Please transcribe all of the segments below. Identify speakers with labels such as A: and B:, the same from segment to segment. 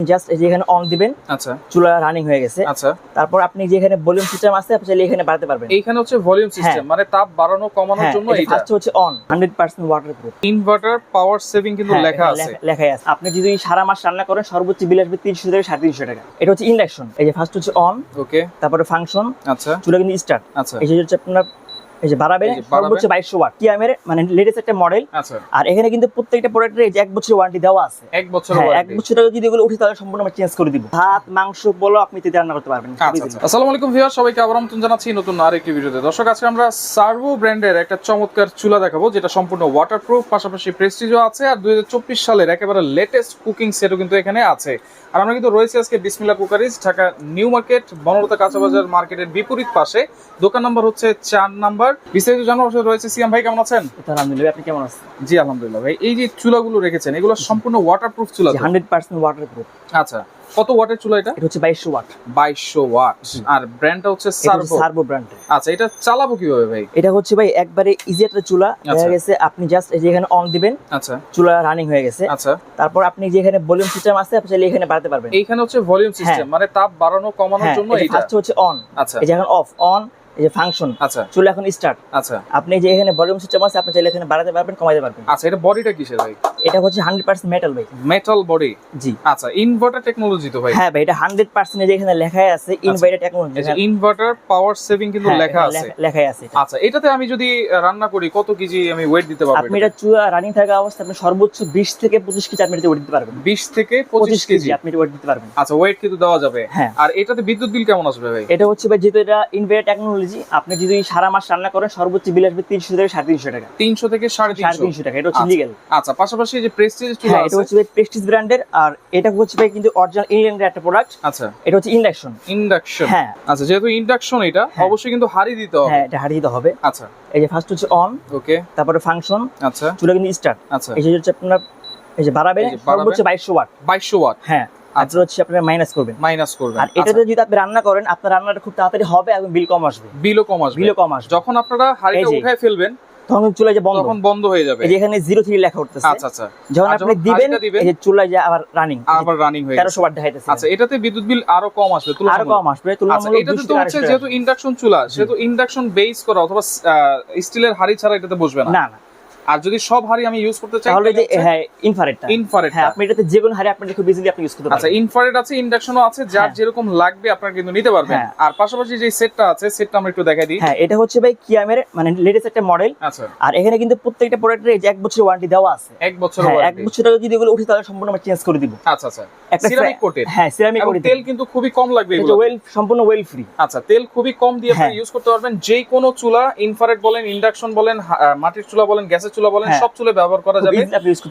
A: Just এই যে এখানে অন দিবেন,
B: আচ্ছা
A: চুলা রানিং হয়ে গেছে।
B: আচ্ছা,
A: তারপর আপনি যে এখানে ভলিউম সিস্টেম আছে, আপনি চাইলে এখানে বাড়াতে পারবেন।
B: এইখানে হচ্ছে ভলিউম সিস্টেম, মানে তাপ বাড়ানো কমানোর জন্য এইটা
A: ফার্স্ট হচ্ছে on 100% waterproof.
B: Inverter power saving কিন্তু লেখা আছে।
A: লেখাই আছে। আপনি যদি সারা মাস রান্না করেন সর্বোচ্চ বিল আসবে 300 থেকে 350 টাকা। এটা হচ্ছে ইন্ডাকশন। এই যে ফার্স্ট হচ্ছে অন,
B: ওকে,
A: তারপরে ফাংশন,
B: আচ্ছা
A: চুলা কিন্তু স্টার্ট।
B: আচ্ছা,
A: এই যে হচ্ছে আপনার এই যে বাড়াবেন সর্বোচ্চ 2200 ওয়াট, কিয়ামের মানে লেটেস্ট একটা মডেল।
B: আচ্ছা,
A: আর এখানে কিন্তু প্রত্যেকটা প্রোডাক্টের এই যে 1 বছরের ওয়ারেন্টি দেওয়া আছে।
B: 1 বছর
A: হ্যাঁ, 1
B: ওয়ারেন্টি।
A: বছর টাকা যদি এগুলো উঠে তাহলে সম্পূর্ণ আমরা চেঞ্জ করে দিব। ভাত মাংস বলো আপনি তেতে রান্না করতে পারবেন।
B: আচ্ছা, আসসালামু আলাইকুম ভিউয়ার, সবাইকে আবার আমন্ত্রণ জানাচ্ছি নতুন আরেকটি ভিডিওতে। দর্শক, আজকে আমরা সার্ভো ব্র্যান্ডের একটা চমৎকার চুলা দেখাবো, যেটা সম্পূর্ণ ওয়াটারপ্রুফ, পাশাপাশি প্রেস্টিজও আছে, আর 2024 সালের একেবারে লেটেস্ট কুকিং সেটও কিন্তু এখানে আছে। আর আমরা কিন্তু রয়েছে আজকে Bismillah cookeries, Dhaka new market, Bonolota কাঁচাবাজার মার্কেটের বিপরীত পাশে। দোকান নাম্বার হচ্ছে 4 নাম্বার। বিস্তারিত জানার সাথে রয়েছে সিয়াম ভাই। কেমন আছেন?
A: আলহামদুলিল্লাহ, আপনি কেমন আছেন?
B: জি আলহামদুলিল্লাহ ভাই। এই যে চুলাগুলো রেখেছেন, এগুলো সম্পূর্ণ ওয়াটারপ্রুফ চুলা?
A: 100% ওয়াটারপ্রুফ।
B: আচ্ছা, কত ওয়াটের চুলা এটা?
A: এটা হচ্ছে 2200 ওয়াট।
B: 2200 ওয়াট। আর ব্র্যান্ডটা হচ্ছে
A: সার্ভো ব্র্যান্ড।
B: আচ্ছা, এটা চালাবো কিভাবে ভাই?
A: এটা হচ্ছে ভাই একবারে ইজি একটা চুলা। দেখা গেছে আপনি জাস্ট এই যে এখানে অন দিবেন,
B: আচ্ছা,
A: চুলা রানিং হয়ে গেছে।
B: আচ্ছা,
A: তারপর আপনি যে এখানে ভলিউম সিস্টেম আছে, আপনি চাইলে এখানে বাড়াতে পারবেন।
B: এইখানে হচ্ছে ভলিউম সিস্টেম, মানে তাপ বাড়ানো কমানোর জন্য এইটা।
A: ফার্স্ট হচ্ছে অন,
B: আচ্ছা,
A: এই যে এখন অফ, অন, এই যে ফাংশন,
B: আচ্ছা,
A: চুলা এখন স্টার্ট।
B: আচ্ছা,
A: আপনি যে এখানে ভলিউম সিস্টেম আছে, আপনি চাইলে এখানে বাড়াতে পারবেন, কমাতে পারবেন।
B: আচ্ছা, এটা বডিটা কিসের ভাই?
A: এটা হচ্ছে 100% মেটাল ভাই।
B: Metal body?
A: জি।
B: আচ্ছা, ইনভার্টার টেকনোলজি তো ভাই?
A: হ্যাঁ ভাই, এটা 100% যে এখানে লেখাই আছে ইনভার্টার টেকনোলজি।
B: এই যে ইনভার্টার পাওয়ার সেভিং কিন্তু লেখা আছে।
A: লেখাই আছে।
B: আচ্ছা, এটাতে আমি যদি রান্না করি কত কেজি আমি ওয়েট দিতে পারবো?
A: আপনি এটা চুলা রানিং থাকা অবস্থায় আপনি সর্বোচ্চ 20 থেকে 25 কেজি আপনি ওয়েট দিতে পারবেন।
B: 20 থেকে 25 কেজি
A: আপনি ওয়েট দিতে পারবেন।
B: আচ্ছা, ওয়েট কিন্তু দেওয়া যাবে।
A: হ্যাঁ।
B: আর এটাতে বিদ্যুৎ বিল কেমন আসবে ভাই?
A: এটা হচ্ছে ভাই, যেহেতু এটা ইনভার্টার টেকনোলজি, আপনি যদি সারা মাস রান্না করেন সর্বোচ্চ বিল আসবে 300 থেকে 350 টাকা।
B: 300 থেকে 350
A: টাকা। এটা হচ্ছে লিগ্যাল।
B: আচ্ছা, পাশাপাশি যে প্রেস্টিজ চুলা
A: হ্যাঁ, এটা হচ্ছে ভাই প্রেস্টিজ ব্র্যান্ডের। আর এটা হচ্ছে ভাই কিন্তু অরিজিনাল ইংল্যান্ডের একটা প্রোডাক্ট।
B: আচ্ছা,
A: এটা হচ্ছে ইন্ডাকশন।
B: হ্যাঁ। আচ্ছা, যেহেতু ইন্ডাকশন, এটা অবশ্যই কিন্তু হাড়ি দিতে হবে।
A: হ্যাঁ, এটা হাড়ি দিতে হবে।
B: আচ্ছা,
A: এই যে ফার্স্ট হচ্ছে অন,
B: ওকে,
A: তারপরে ফাংশন,
B: আচ্ছা,
A: চুলা কিন্তু স্টার্ট।
B: আচ্ছা,
A: এই যে হচ্ছে আপনার এই যে বাড়াবেন সর্বোচ্চ 2200 ওয়াট।
B: 2200 ওয়াট।
A: হ্যাঁ, আর হচ্ছে আপনারা মাইনাস করবেন।
B: আর
A: এটাতে যদি আপনি রান্না করেন, আপনার রান্নাটা খুব তাড়াতাড়ি হবে এবং বিল কম আসবে।
B: বিলও কম আসবে। যখন আপনারা হাড়িটা উঠায় ফেলবেন
A: তখন চুলা যে
B: তখন বন্ধ হয়ে যাবে।
A: এই যে এখানে 03 লেখা উঠতেছে।
B: আচ্ছা, আচ্ছা,
A: যখন আপনি দিবেন এই যে চুলা যে আবার রানিং
B: হয়ে
A: 1300 ওয়াট দেখাইতেছে।
B: আচ্ছা, এটাতে বিদ্যুৎ বিল আরো কম আসবে
A: আরো কম আসবে
B: তুলনামূলক। এটাতে তো হচ্ছে যেহেতু ইন্ডাকশন চুলা, সেহেতু ইন্ডাকশন বেস করা অথবা স্টিলের হাড়ি ছাড়া এটাতে বসবে না।
A: না না।
B: আর যদি সব হাড়ি আমি ইউজ করতে চাই
A: তাহলে যে হ্যাঁ ইনফ্রারেড।
B: হ্যাঁ,
A: আপনি এটাতে যে কোনো হাড়ি আপনি খুব ইজিলি আপনি ইউজ করতে পারবেন।
B: আচ্ছা, ইনফ্রারেড আছে, ইন্ডাকশনও আছে, যার যেরকম লাগবে আপনারা কিন্তু নিতে পারবেন। আর পাশাপাশি যে সেটটা আছে, সেটটা আমরা একটু দেখাই দিই।
A: হ্যাঁ, এটা হচ্ছে ভাই কিয়ামের মানে লেটেস্ট একটা মডেল।
B: আচ্ছা,
A: আর এখানে কিন্তু প্রত্যেকটা প্রোডাক্টের এই যে 1 বছরের ওয়ারেন্টি দেওয়া আছে।
B: 1 বছর ওয়ারেন্টি।
A: 1 বছর টাকা যদি এগুলো উঠে তাহলে সম্পূর্ণ আমরা চেঞ্জ করে দিব।
B: আচ্ছা, আচ্ছা, সিরামিক কোটেড।
A: হ্যাঁ, সিরামিক কোটেড।
B: তেল কিন্তু খুবই কম লাগবে
A: এটা
B: এগুলো।
A: সম্পূর্ণ ওয়েল ফ্রি।
B: আচ্ছা, তেল খুবই কম দিয়ে আপনি ইউজ করতে পারবেন। যে কোনো চুলা, ইনফ্রারেড বলেন, ইন্ডাকশন বলেন, মাটির চুলা বলেন, গ্যাসের চুলা বলেন, সব চুলা ব্যবহার করা যাবে।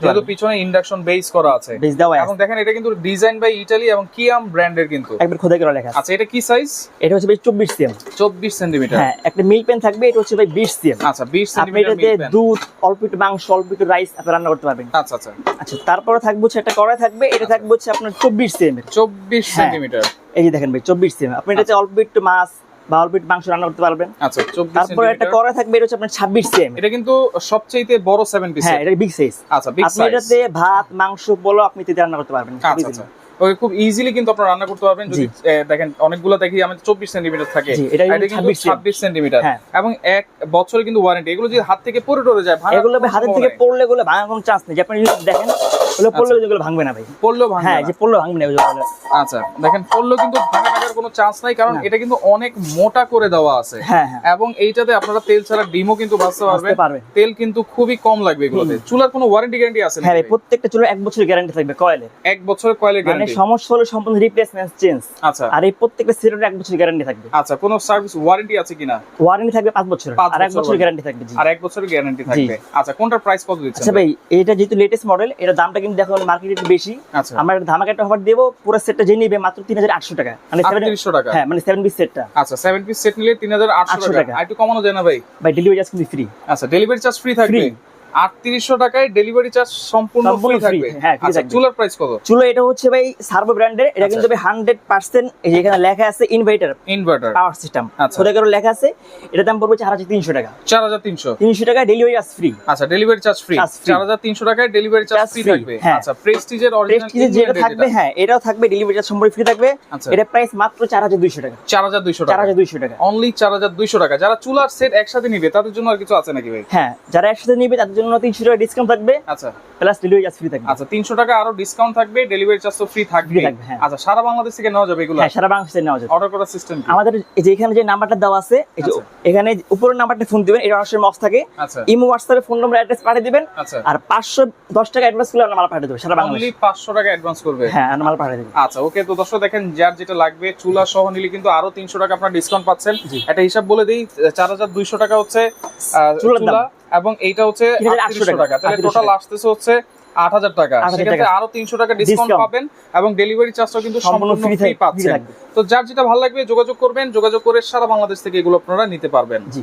B: যেহেতু পিছনে ইন্ডাকশন বেস করা আছে। এবং দেখেন, এটা কিন্তু ডিজাইন বাই ইতালি এবং কিয়াম ব্র্যান্ডের কিন্তু
A: একবার খোদাই করা লেখা আছে।
B: আচ্ছা, এটা কি সাইজ?
A: এটা হচ্ছে ভাই 24 সিএম।
B: 24 সেন্টিমিটার।
A: হ্যাঁ, একটা মিল্ক প্যান থাকবে। এটা হচ্ছে ভাই 20 সিএম।
B: আচ্ছা, 20 সেন্টিমিটার
A: মিল্ক প্যান। দুধ, অল্প একটু মাংস, অল্প একটু রাইস আপনি রান্না করতে পারবেন।
B: আচ্ছা, আচ্ছা,
A: আচ্ছা, তারপরে থাকবে হচ্ছে একটা কড়াই থাকবে। এটা থাকবে হচ্ছে আপনার 24 সিএম এর।
B: 24 সেন্টিমিটার।
A: এই যে দেখেন ভাই 24 সিএম। আপনি এটাতে অল্প একটু মাছ বা অল্প একটু মাংস রান্না করতে পারবেন।
B: আচ্ছা, 24
A: তারপরে একটা কড়াই থাকবে। এটা হচ্ছে আপনার 26 সিএম।
B: এটা কিন্তু সবচেয়ে বড় 7 পিস।
A: হ্যাঁ, এটা বিগ সাইজ।
B: আচ্ছা, বিগ সাইজ।
A: আপনি এটাতে ভাত মাংস পোলাও আপনি তেতে রান্না করতে পারবেন।
B: আচ্ছা, আচ্ছা, ওকে, খুব ইজিলি কিন্তু আপনারা রান্না করতে পারবেন। যদি দেখেন, অনেকগুলো দেখি আমাদের 24 সেন্টিমিটার থাকে,
A: এটা
B: কিন্তু 26 সেন্টিমিটার। এবং 1 বছরে কিন্তু ওয়ারেন্টি। এগুলো যদি হাত থেকে পড়ে টরে যায়,
A: এগুলো হাতের থেকে পড়লে গুলো ভাঙার কোনো চান্স নেই। যে আপনি যদি দেখেন ওগুলো পড়লে যেগুলো ভাঙবে না ভাই।
B: পড়লেও ভাঙবে না।
A: হ্যাঁ, যে পড়লেও ভাঙবে না ওগুলো।
B: আচ্ছা, দেখেন, পড়লেও কিন্তু ভাঙার কোনো চান্স নাই, কারণ এটা কিন্তু অনেক মোটা করে দেওয়া আছে।
A: হ্যাঁ,
B: এবং এইটাতে আপনারা তেল ছাড়া ডিমও কিন্তু ভাজতে পারবেন। তেল কিন্তু খুবই কম লাগবে এগুলোতে। চুলার কোনো ওয়ারেন্টি গ্যারান্টি আছে?
A: হ্যাঁ, প্রত্যেকটা চুলার 1 বছরের গ্যারান্টি থাকবে কয়েলের।
B: 1 বছরের কয়েলের গ্যারান্টি।
A: মানে সমস্যা হলে সম্পূর্ণ রিপ্লেসমেন্ট চেঞ্জ।
B: আচ্ছা,
A: আর এই প্রত্যেকটা সেটের 1 বছরের গ্যারান্টি থাকবে।
B: আচ্ছা, কোনো সার্ভিস ওয়ারেন্টি আছে কিনা?
A: ওয়ারেন্টি থাকবে 5 বছরের। আর 1 বছরের গ্যারান্টি থাকবে। জি,
B: আর 1 বছরের গ্যারান্টি থাকবে। আচ্ছা, কোনটার প্রাইস কত দিচ্ছেন?
A: আচ্ছা ভাই, এটা যেহেতু লেটেস্ট মডেল, এটা দামটা কিন্তু দেখো মার্কেটে একটু বেশি।
B: আচ্ছা,
A: আমরা ধামাকা একটা অফার দেব। পুরো সেটটা যে নিবে মাত্র 3800 টাকা। মানে
B: 3800 টাকা।
A: হ্যাঁ, মানে 7 পিস সেটটা।
B: আচ্ছা, 7 পিস সেট নিলে 3800 টাকা। আর একটু কমানো যায় না ভাই?
A: ভাই ডেলিভারি চার্জ কিন্তু ফ্রি।
B: আচ্ছা, ডেলিভারি চার্জ ফ্রি থাকবে।
A: 3800
B: টাকায় ডেলিভারি চার্জ সম্পূর্ণ ফ্রি থাকবে।
A: হ্যাঁ, free
B: আচ্ছা
A: থাকবে।
B: চুলার প্রাইস কত?
A: চুলো এটা হচ্ছে ভাই সার্ভো ব্র্যান্ডের, এটা কিন্তু ভাই 100% এই যে এখানে লেখা আছে ইনভার্টার
B: ইনভার্টার
A: পাওয়ার সিস্টেম,
B: আচ্ছা।
A: খোদাই করে লেখা আছে। এটার দাম পড়বে 4300 টাকা।
B: 4300
A: 300 টাকা ডেলিভারি চার্জ ফ্রি।
B: আচ্ছা delivery charge free.
A: Charge free।
B: 4300 টাকায় delivery charge
A: Charge
B: free
A: free,
B: থাকবে।
A: হ্যাঁ।
B: আচ্ছা প্রেস্টিজের অরিজিনাল
A: প্রেস্টিজে যেটা থাকবে, হ্যাঁ এটাও থাকবে, ডেলিভারি চার্জ সম্পূর্ণ ফ্রি থাকবে।
B: আচ্ছা।
A: এটা প্রাইস মাত্র 4200 টাকা।
B: 4200 টাকা।
A: 4200 টাকা
B: অনলি 4200 টাকা। যারা চুলার সেট একসাথে নিবে তাদের জন্য আর কিছু আছে নাকি ভাই?
A: হ্যাঁ, যারা একসাথে নিবে তাদের জন্য 300 টাকা ডিসকাউন্ট থাকবে,
B: আচ্ছা
A: প্লাস ডেলিভারি চার্জ ফ্রি থাকবে।
B: আচ্ছা 300 টাকা আরো ডিসকাউন্ট থাকবে, ডেলিভারি চার্জ তো ফ্রি থাকবে।
A: Free থাকবে, হ্যাঁ।
B: আচ্ছা সারা বাংলাদেশ থেকে নেওয়া যাবে এগুলো?
A: হ্যাঁ, সারা বাংলাদেশে নেওয়া যাবে।
B: অর্ডার করার সিস্টেম কি?
A: আমাদের এই যে এখানে যে নাম্বারটা দেওয়া আছে, এই যে
B: আচ্ছা।
A: এখানে উপরের নাম্বারটা ফোন দিবেন, এটা অবশ্যই মক্স থাকে।
B: আচ্ছা
A: ইমো হোয়াটসঅ্যাপে ফোন নম্বর অ্যাড্রেস পাঠিয়ে দিবেন,
B: আচ্ছা
A: আর 510 টাকা অ্যাডভান্স করলে আমরা মাল পাঠিয়ে দেব সারা
B: অনলি
A: বাংলাদেশে।
B: 500 টাকা অ্যাডভান্স করবে।
A: হ্যাঁ, আমরা মাল পাঠিয়ে দেব।
B: আচ্ছা ওকে, তো দর্শক দেখেন যার যেটা লাগবে চুলা সহ নিলে কিন্তু আরো 300 টাকা আপনার ডিসকাউন্ট পাচ্ছেন।
A: জি।
B: একটা হিসাব বলে দেই, 4200 টাকা হচ্ছে
A: চুলার দাম।
B: চুলা, এবং এইটা হচ্ছে
A: 3800
B: 3800 টাকা, তাহলে
A: 3800
B: টোটাল আসতেছে হচ্ছে 8000 টাকা।
A: 8000
B: সেক্ষেত্রে
A: টাকা।
B: আরো 300 টাকা ডিসকাউন্ট
A: Discount।
B: পাবেন এবং ডেলিভারি চার্জটাও কিন্তু
A: সম্পূর্ণ
B: সম্পূর্ণ
A: free
B: ফ্রি
A: থাকবে,
B: পাচ্ছেন।
A: free থাকবে।
B: তো যার যেটা ভালো লাগবে যোগাযোগ করবেন, যোগাযোগ করে সারা বাংলাদেশ থেকে এগুলো আপনারা নিতে পারবেন।
A: জি।